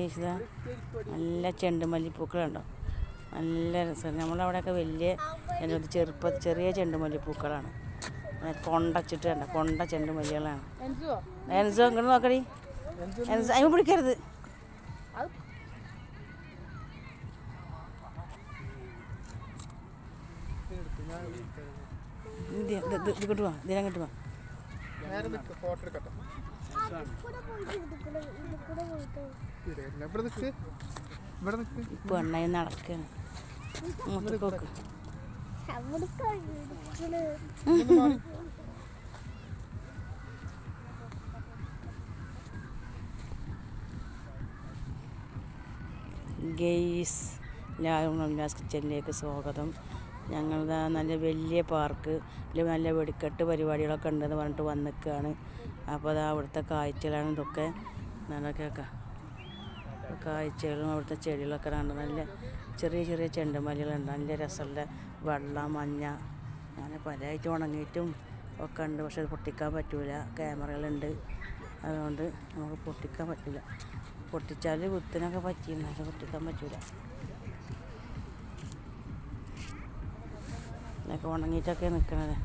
Guys നല്ല ചെണ്ടുമല്ലിപ്പൂക്കളുണ്ടോ, നല്ല രസം. നമ്മളവിടെയൊക്കെ വലിയ ചെറിയ ചെണ്ടുമല്ലിപ്പൂക്കളാണ്. കൊണ്ടച്ചിട്ട് കണ്ട കൊണ്ട ചെണ്ടുമല്ലികളാണ്. എൻസോ ഇങ്ങോട്ട് നോക്കടി, എൻസോ അതിന് പിടിക്കരുത്. ഇത് കിട്ടുവാ, ഇതിനെ കിട്ടുവാ. ഇപ്പൊ എണ്ണയിൽ നടക്കാണ്. മൂത്രക്ക് ഗെയ്സ് എല്ലാവരും റംലാസ് കിച്ചണിലേക്ക് സ്വാഗതം. ഞങ്ങളുടെ നല്ല വലിയ പാർക്ക്, നല്ല വെടിക്കെട്ട് പരിപാടികളൊക്കെ ഉണ്ടെന്ന് പറഞ്ഞിട്ട് വന്നിക്കുകയാണ്. അപ്പോൾ അത് അവിടുത്തെ കാഴ്ചകളാണ് ഇതൊക്കെ. കേൾക്കാം കാഴ്ചകളും അവിടുത്തെ ചെടികളൊക്കെ ഉണ്ട്. നല്ല ചെറിയ ചെറിയ ചെണ്ടുമല്ലികളുണ്ട്. നല്ല രസമുള്ള വെള്ള മഞ്ഞ അങ്ങനെ പലതായിട്ട് ഉണങ്ങിയിട്ടും ഒക്കെ ഉണ്ട്. പക്ഷെ അത് പൊട്ടിക്കാൻ പറ്റില്ല, ക്യാമറകളുണ്ട്. അതുകൊണ്ട് നമുക്ക് പൊട്ടിക്കാൻ പറ്റില്ല. പൊട്ടിച്ചാൽ കുത്തിനൊക്കെ പറ്റിയിരുന്നു, പക്ഷെ പൊട്ടിക്കാൻ പറ്റില്ല. ഇതൊക്കെ ഉണങ്ങിയിട്ടൊക്കെ നിൽക്കണത്.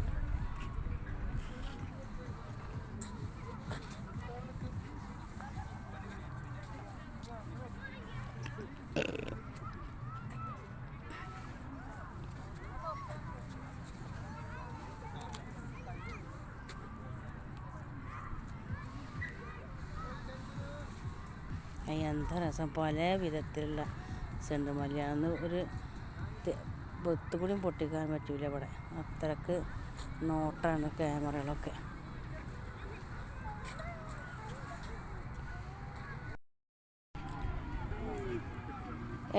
എന്താ രസം, പല വിധത്തിലുള്ള ചെണ്ടുമല്ലിയാണെന്ന് ഒരു പൊത്തുകൂടിയും പൊട്ടിക്കാൻ പറ്റൂല ഇവിടെ. അത്രക്ക് നോട്ടാണ് ക്യാമറകളൊക്കെ.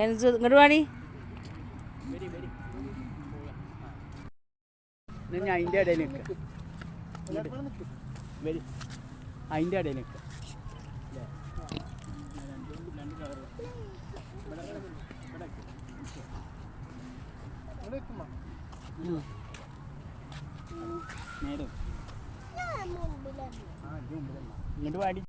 ഇങ്ങോട്ട് വാടി. അതിൻ്റെ ഇടയിൽ നിൽക്കുക, അതിൻ്റെ ഇടയിൽ നിൽക്കുക. ഇങ്ങോട്ട് പാടി.